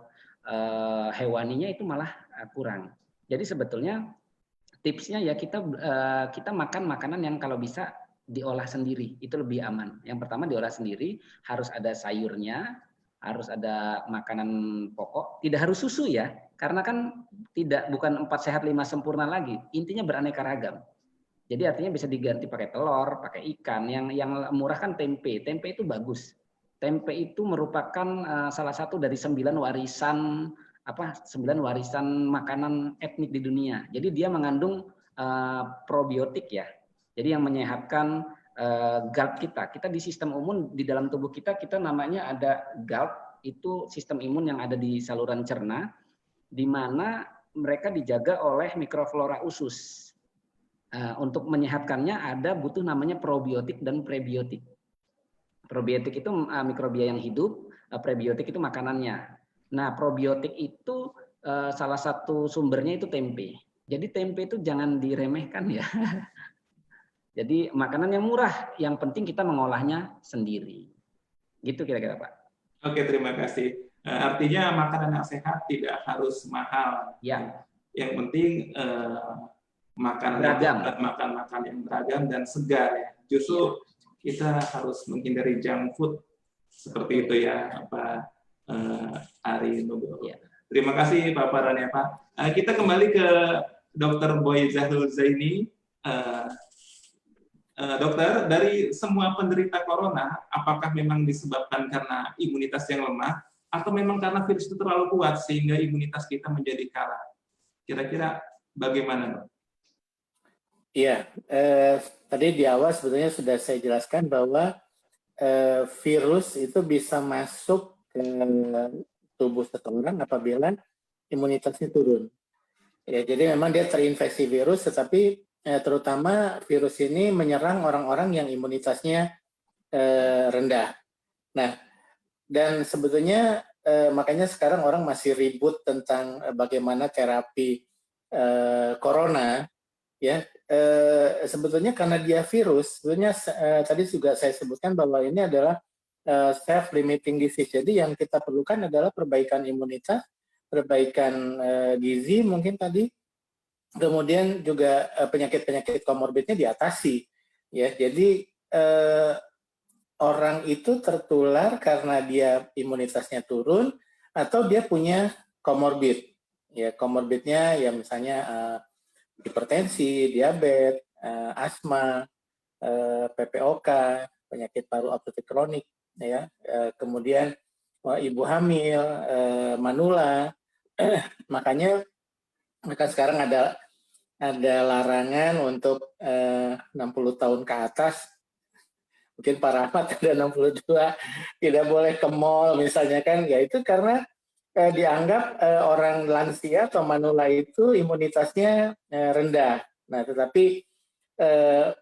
C: hewaninya itu malah kurang. Jadi sebetulnya tipsnya ya kita makan makanan yang kalau bisa diolah sendiri, itu lebih aman. Yang pertama diolah sendiri, harus ada sayurnya, harus ada makanan pokok, tidak harus susu ya, karena kan bukan 4 sehat 5 sempurna lagi, intinya beraneka ragam. Jadi artinya bisa diganti pakai telur, pakai ikan. Yang murah kan tempe. Tempe itu bagus. Tempe itu merupakan salah satu dari 9 warisan 9 warisan makanan etnik di dunia. Jadi dia mengandung probiotik ya. Jadi yang menyehatkan gut kita. Kita di sistem imun di dalam tubuh kita namanya ada gut, itu sistem imun yang ada di saluran cerna, di mana mereka dijaga oleh mikroflora usus. Untuk menyehatkannya butuh namanya probiotik dan prebiotik. Probiotik itu mikrobia yang hidup, prebiotik itu makanannya. Nah, probiotik itu salah satu sumbernya itu tempe. Jadi tempe itu jangan diremehkan ya. Jadi makanan yang murah, yang penting kita mengolahnya sendiri. Gitu kira-kira Pak.
B: Oke, terima kasih. Artinya makanan yang sehat tidak harus mahal.
C: Ya.
B: Yang penting makan yang beragam dan segar ya. Justru kita harus menghindari junk food seperti itu ya, Pak Ari Nugroho. Ya. Terima kasih paparannya Pak. Kita kembali ke Dr. Boy Zahrul Zaini. Dokter, dari semua penderita corona, apakah memang disebabkan karena imunitas yang lemah atau memang karena virus itu terlalu kuat sehingga imunitas kita menjadi kalah? Kira-kira bagaimana, Dok?
A: Iya, tadi di awal sebetulnya sudah saya jelaskan bahwa virus itu bisa masuk ke tubuh seseorang apabila imunitasnya turun. Ya, jadi memang dia terinfeksi virus, tetapi terutama virus ini menyerang orang-orang yang imunitasnya rendah. Nah, dan sebetulnya makanya sekarang orang masih ribut tentang bagaimana terapi corona. Ya, sebetulnya karena dia virus, sebetulnya tadi juga saya sebutkan bahwa ini adalah self-limiting disease. Jadi yang kita perlukan adalah perbaikan imunitas, perbaikan gizi mungkin tadi, kemudian juga penyakit-penyakit komorbidnya diatasi. Ya, jadi orang itu tertular karena dia imunitasnya turun atau dia punya komorbid. Ya, komorbidnya ya misalnya hipertensi, diabetes, asma, PPOK, penyakit paru obstruktif kronik, ya, kemudian ibu hamil, manula. Makanya sekarang ada larangan untuk 60 tahun ke atas. Mungkin Pak Rahmat ada 62, tidak boleh ke mall misalnya kan, ya itu karena dianggap orang lansia atau manula itu imunitasnya rendah. Nah, tetapi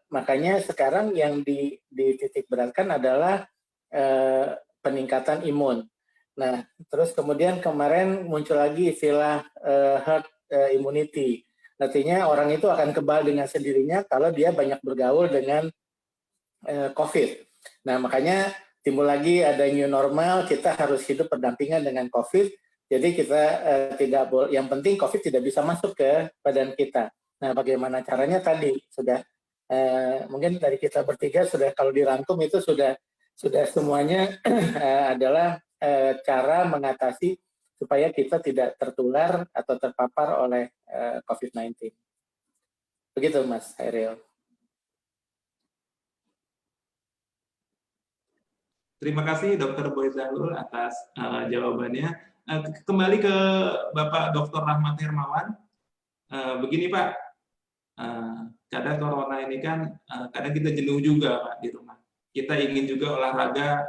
A: makanya sekarang yang dititik beratkan adalah peningkatan imun. Nah, terus kemudian kemarin muncul lagi istilah herd immunity. Artinya orang itu akan kebal dengan sendirinya kalau dia banyak bergaul dengan COVID. Nah, makanya timbul lagi ada new normal, kita harus hidup berdampingan dengan COVID. Jadi kita tidak boleh, yang penting COVID tidak bisa masuk ke badan kita. Nah, bagaimana caranya tadi sudah mungkin dari kita bertiga sudah, kalau dirangkum itu sudah semuanya adalah cara mengatasi supaya kita tidak tertular atau terpapar oleh COVID-19. Begitu Mas Hairil.
B: Terima kasih Dr. Boy Zahrul atas jawabannya. Kembali ke Bapak Dr. Rahmat Hermawan. Begini Pak, kadang corona ini kan kadang kita jenuh juga Pak di rumah. Kita ingin juga olahraga,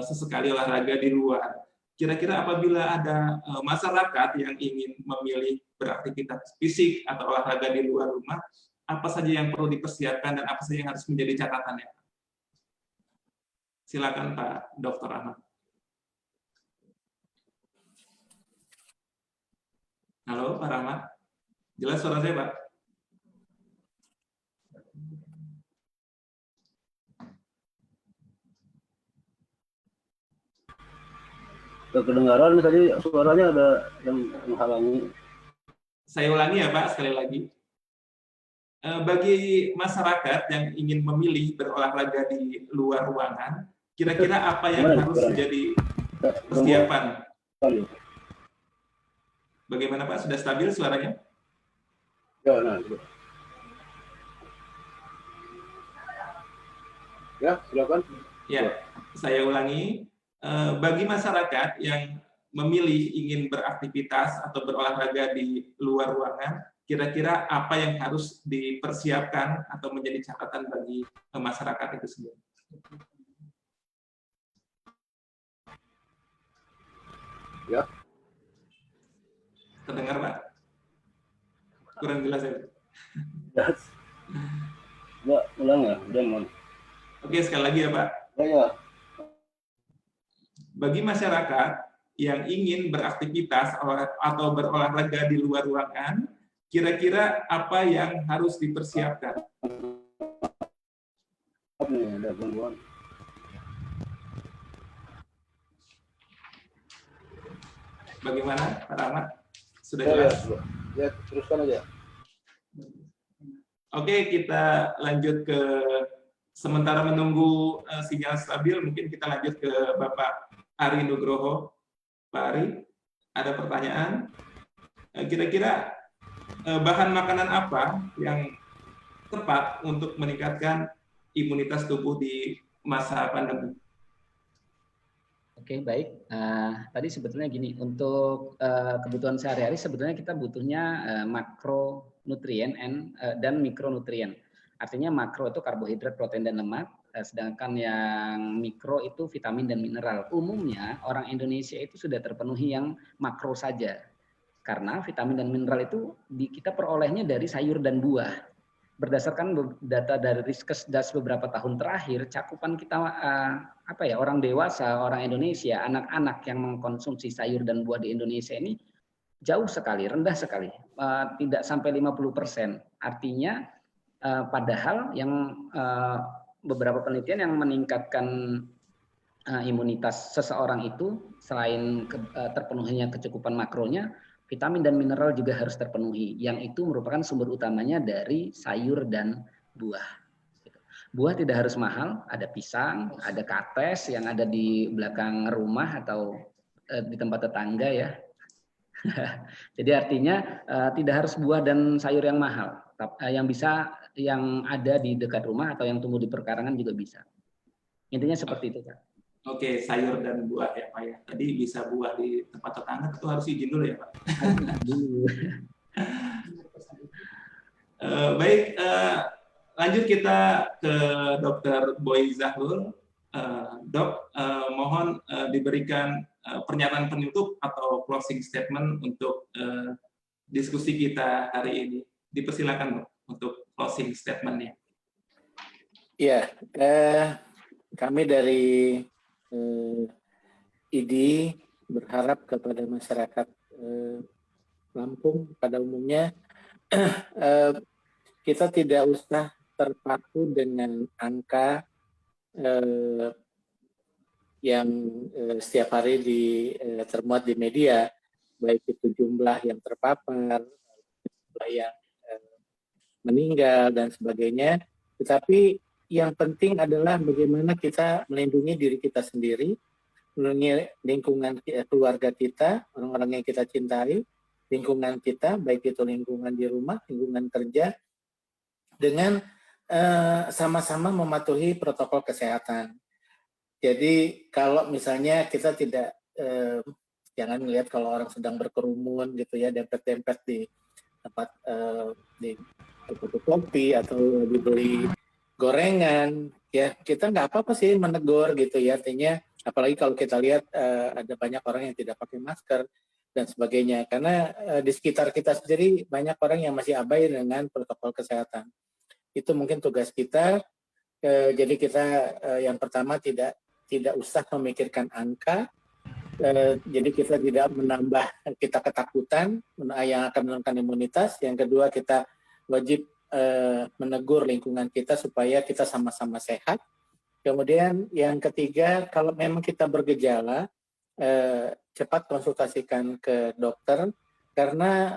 B: sesekali olahraga di luar. Kira-kira apabila ada masyarakat yang ingin memilih beraktivitas fisik atau olahraga di luar rumah, apa saja yang perlu dipersiapkan dan apa saja yang harus menjadi catatannya? Silakan Pak Dr. Ahmad. Halo Pak Rahmat, jelas suara saya Pak?
D: Kedengaran tadi suaranya ada yang menghalangi.
B: Saya ulangi ya Pak, sekali lagi. Bagi masyarakat yang ingin memilih berolahraga di luar ruangan, kira-kira apa yang harus menjadi persiapan? Bagaimana Pak, sudah stabil suaranya?
D: Ya, nah, ya silakan.
B: Ya, saya ulangi. Bagi masyarakat yang memilih ingin beraktivitas atau berolahraga di luar ruangan, kira-kira apa yang harus dipersiapkan atau menjadi catatan bagi masyarakat itu sendiri?
D: Ya.
B: Terdengar Pak? Kurang jelas ya?
D: Ya, ulang ya, udah.
B: Oke, sekali lagi ya Pak.
D: Ya.
B: Bagi masyarakat yang ingin beraktivitas atau berolahraga di luar ruangan, kira-kira apa yang harus dipersiapkan?
D: Ada gangguan.
B: Bagaimana Pak Rahmat? Sudah
D: Ya,
B: jelas?
D: ya, teruskan aja.
B: Oke, kita lanjut ke sementara menunggu sinyal stabil, mungkin kita lanjut ke Bapak Ari Nugroho. Pak Ari, ada pertanyaan? Kira-kira bahan makanan apa yang tepat untuk meningkatkan imunitas tubuh di masa pandemi?
C: Oke, baik. Tadi sebetulnya gini, untuk kebutuhan sehari-hari sebetulnya kita butuhnya makronutrien dan mikronutrien. Artinya makro itu karbohidrat, protein, dan lemak, sedangkan yang mikro itu vitamin dan mineral. Umumnya orang Indonesia itu sudah terpenuhi yang makro saja. Karena vitamin dan mineral itu kita perolehnya dari sayur dan buah. Berdasarkan data dari Riskesdas beberapa tahun terakhir, cakupan kita orang dewasa, orang Indonesia, anak-anak yang mengkonsumsi sayur dan buah di Indonesia ini jauh sekali, rendah sekali, tidak sampai 50%. Artinya padahal yang beberapa penelitian yang meningkatkan imunitas seseorang itu selain terpenuhinya kecukupan makronya, vitamin dan mineral juga harus terpenuhi, yang itu merupakan sumber utamanya dari sayur dan buah. Buah tidak harus mahal, ada pisang, ada kates yang ada di belakang rumah atau di tempat tetangga ya. Jadi artinya tidak harus buah dan sayur yang mahal, yang ada di dekat rumah atau yang tumbuh di perkarangan juga bisa. Intinya seperti itu, Pak.
B: Oke, sayur dan buah ya Pak ya. Tadi bisa buah di tempat tetangga, itu harus izin dulu ya Pak. Baik, lanjut kita ke Dr. Boy Zahrul. Dok, mohon diberikan pernyataan penutup atau closing statement untuk diskusi kita hari ini. Dipersilakan Dok untuk closing statement-nya.
A: Ya, kami dari IDI berharap kepada masyarakat Lampung pada umumnya kita tidak usah terpaku dengan angka yang setiap hari termuat di media, baik itu jumlah yang terpapar, jumlah yang meninggal dan sebagainya. Tetapi yang penting adalah bagaimana kita melindungi diri kita sendiri, melindungi lingkungan keluarga kita, orang-orang yang kita cintai, lingkungan kita, baik itu lingkungan di rumah, lingkungan kerja, dengan sama-sama mematuhi protokol kesehatan. Jadi kalau misalnya kita tidak jangan melihat kalau orang sedang berkerumun gitu ya, dempet-dempet di tempat di toko kopi atau dibeli gorengan, ya kita nggak apa-apa sih menegur gitu ya. Artinya apalagi kalau kita lihat ada banyak orang yang tidak pakai masker dan sebagainya. Karena di sekitar kita sendiri banyak orang yang masih abai dengan protokol kesehatan. Itu mungkin tugas kita. Jadi kita yang pertama tidak usah memikirkan angka. Jadi kita tidak menambah kita ketakutan yang akan menurunkan imunitas. Yang kedua kita wajib menegur lingkungan kita supaya kita sama-sama sehat. Kemudian yang ketiga, kalau memang kita bergejala, cepat konsultasikan ke dokter karena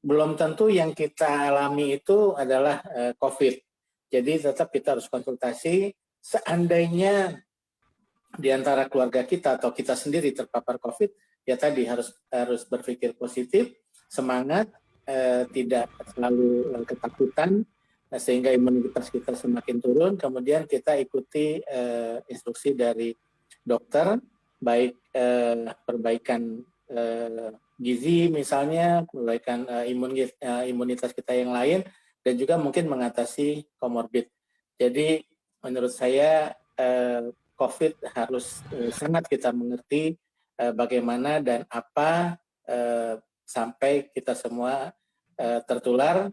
A: belum tentu yang kita alami itu adalah COVID. Jadi tetap kita harus konsultasi. Seandainya di antara keluarga kita atau kita sendiri terpapar COVID, ya tadi harus berpikir positif, semangat, tidak selalu ketakutan, sehingga imunitas kita semakin turun. Kemudian kita ikuti instruksi dari dokter, baik perbaikan gizi misalnya, perbaikan imunitas kita yang lain, dan juga mungkin mengatasi komorbid. Jadi menurut saya COVID harus sangat kita mengerti bagaimana dan apa sampai kita semua tertular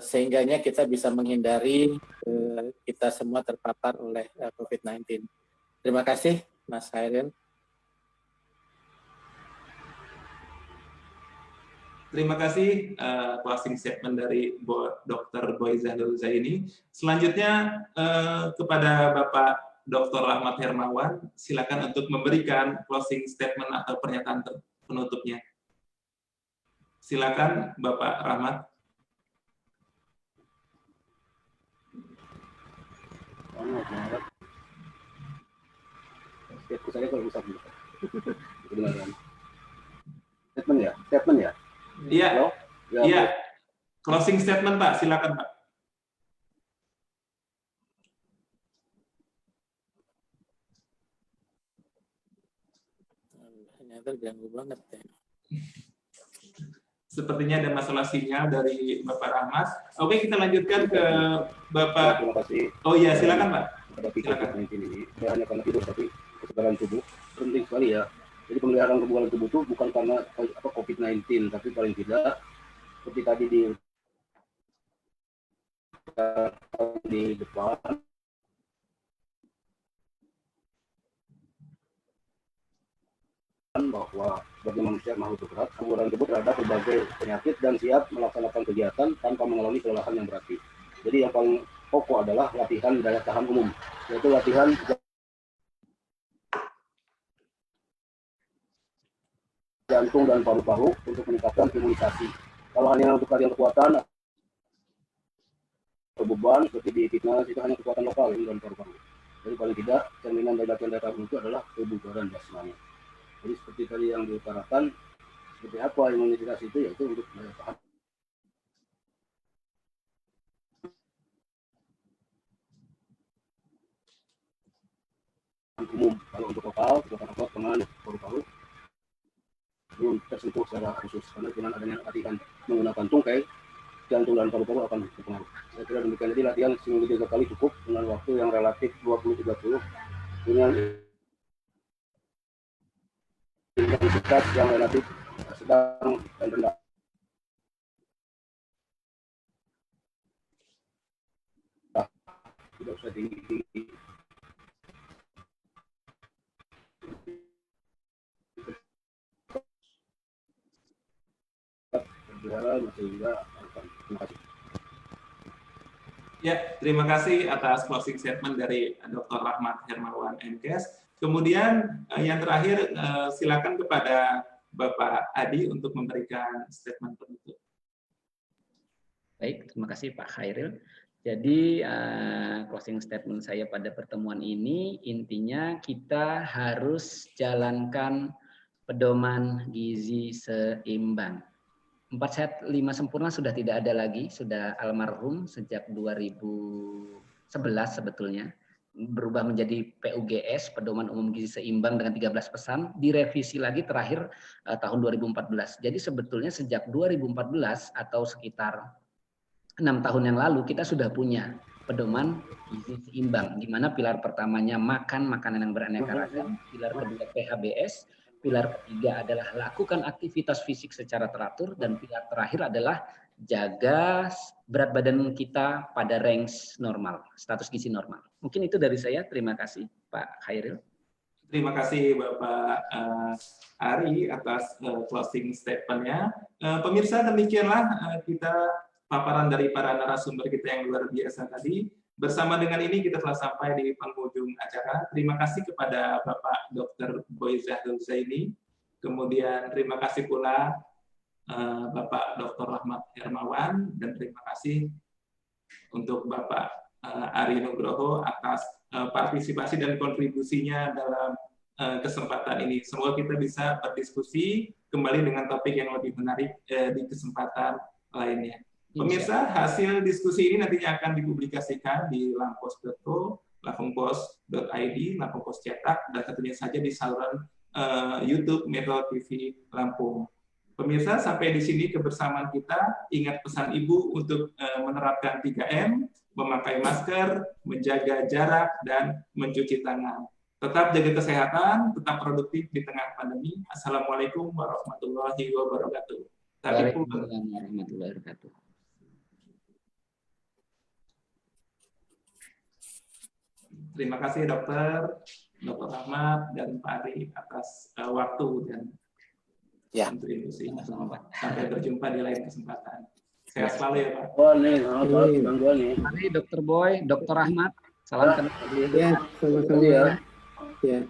A: sehingganya kita bisa menghindari kita semua terpapar oleh COVID-19. Terima kasih Mas Hairil.
B: Terima kasih closing statement dari Dr. Boy Zahidul Zaini. Selanjutnya kepada Bapak Dr. Rahmat Hermawan, silakan untuk memberikan closing statement atau pernyataan penutupnya. Silakan Bapak Rahmat.
D: Saya kalau bisa statement ya.
B: Iya. Iya. Closing statement Pak, silakan Pak.
A: Terganggu banget ya.
B: Sepertinya ada masalah sinyal dari Bapak Rahmat. Oke, kita lanjutkan ke Bapak.
D: Terima kasih.
B: Oh iya, silakan Pak.
D: Pada COVID-19 ini, hanya karena tidur tapi kesegaran tubuh penting sekali ya. Jadi pemeliharaan kebugaran tubuh itu bukan karena COVID-19, tapi paling tidak seperti tadi di depan bahwa sebagai manusia makhluk bergerak, kebugaran tubuh terhadap berbagai penyakit dan siap melaksanakan kegiatan tanpa mengalami kelelahan yang berarti. Jadi yang paling pokok adalah latihan daya tahan umum, yaitu latihan jantung dan paru-paru untuk meningkatkan imunisasi. Kalau hanya untuk latihan kekuatan atau beban seperti di fitness itu hanya kekuatan lokal dan paru-paru. Jadi paling tidak cerminan dari latihan daya tahan umum itu adalah kebugaran jasmani. Jadi seperti tadi yang diutarakan, seperti apa imunitas itu, yaitu untuk daya tahan umum. Kalau untuk lokal, kekuatan otot, tangan, paru-paru belum tersentuh secara khusus karena dengan adanya latihan menggunakan tungkai, jantung dan paru-paru akan berpengaruh. Saya kira demikian. Jadi latihan seminggu 3 kali cukup dengan waktu yang relatif 20-30 dengan intensitas yang relatif sedang dan rendah. Tidak usah tinggi-tinggi.
B: Ya, terima kasih atas closing statement dari Dr. Rahmat Hermawan MKes. Kemudian yang terakhir silakan kepada Bapak Adi untuk memberikan statement penutup.
C: Baik, terima kasih Pak Khairil. Jadi closing statement saya pada pertemuan ini intinya kita harus jalankan pedoman gizi seimbang. 4 sehat 5 sempurna sudah tidak ada lagi, sudah almarhum sejak 2011 sebetulnya. berubah menjadi PUGS, Pedoman Umum Gizi Seimbang dengan 13 pesan, direvisi lagi terakhir tahun 2014. Jadi sebetulnya sejak 2014 atau sekitar 6 tahun yang lalu kita sudah punya pedoman gizi seimbang, di mana pilar pertamanya makan makanan yang beraneka ragam, pilar kedua PHBS, pilar ketiga adalah lakukan aktivitas fisik secara teratur, dan pilar terakhir adalah jaga berat badan kita pada range normal, status gizi normal. Mungkin itu dari saya. Terima kasih Pak Khairil.
B: Terima kasih Bapak Ari atas closing statement-nya. Pemirsa, demikianlah kita paparan dari para narasumber kita yang luar biasa tadi. Bersama dengan ini kita telah sampai di penghujung acara. Terima kasih kepada Bapak Dr. Boy Zahrul Zaini. Kemudian terima kasih pula Bapak Dr. Rahmat Hermawan, dan terima kasih untuk Bapak Ari Nugroho atas partisipasi dan kontribusinya dalam kesempatan ini. Semoga kita bisa berdiskusi kembali dengan topik yang lebih menarik di kesempatan lainnya. Pemirsa, hasil diskusi ini nantinya akan dipublikasikan di lampos.co, lapangpos.id, Lampung Cetak, dan tentunya saja di saluran YouTube Metro TV Lampung. Pemirsa, sampai di sini kebersamaan kita. Ingat pesan Ibu untuk menerapkan 3M, memakai masker, menjaga jarak, dan mencuci tangan. Tetap jaga kesehatan, tetap produktif di tengah pandemi. Assalamualaikum warahmatullahi wabarakatuh.
C: Waalaikumsalam warahmatullahi wabarakatuh.
B: Terima kasih Dr. Rahmat dan Pak Ari atas waktu dan kontribusi. Sampai berjumpa di lain kesempatan. Sehat selalu ya Pak.
C: Mari Dr. Boy, Dr. Rahmat, salam kenal.
A: Ya, sama-sama. Ya.